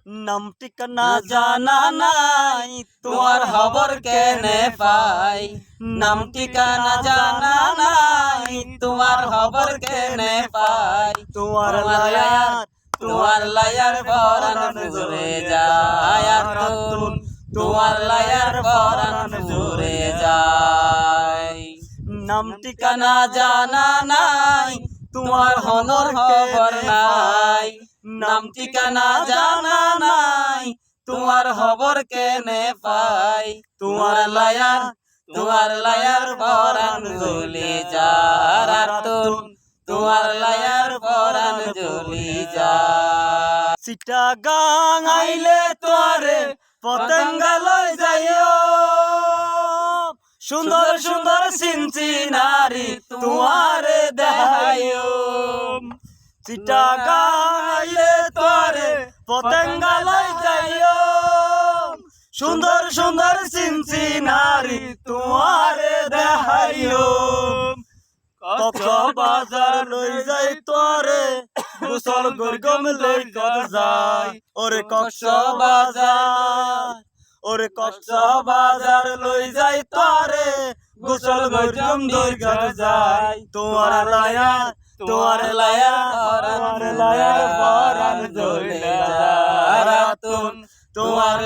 নাম ঠিকানা জানা নাই, তোমার খবর কেনে পাই। নাম ঠিকানা জানা নাই, তোমার খবর কেনে পাই। তোমার লায়ার তোমার লায়ার পরাণ জুড়ে যায় আর তুন, তোমার লায়ার পরাণ জুড়ে যায়। নাম ঠিকানা জানা নাই, তোমার হনর খবর নাই। নাম ঠিকানা জানা নাই, তোমার খবর কেনে পাই। তোমার লায়ার পরাণ জ্বলি যার আর তুন, তোমার লায়ার পরাণ জ্বলি যায়। চিটাগাং আইলে তোরে পতঙ্গা লই যাইও, সুন্দর সুন্দর সিনচিনারি তোমারে দেখাইও। চিটাগাং আইলে তোরে পতঙ্গা লই যাইও, সুন্দর সুন্দর সিনচিনারি তোমারে দেখাইও। কক্সবাজার লই যাই তোরে গোসল গরগম লই কর যাই। ওরে কক্সবাজার, ওরে কক্সবাজার লই যাই তোরে গোসল গরগম লই কর যাই। তোমার লায়ার পরাণ জুড়ে যায় আর তুন, তোমার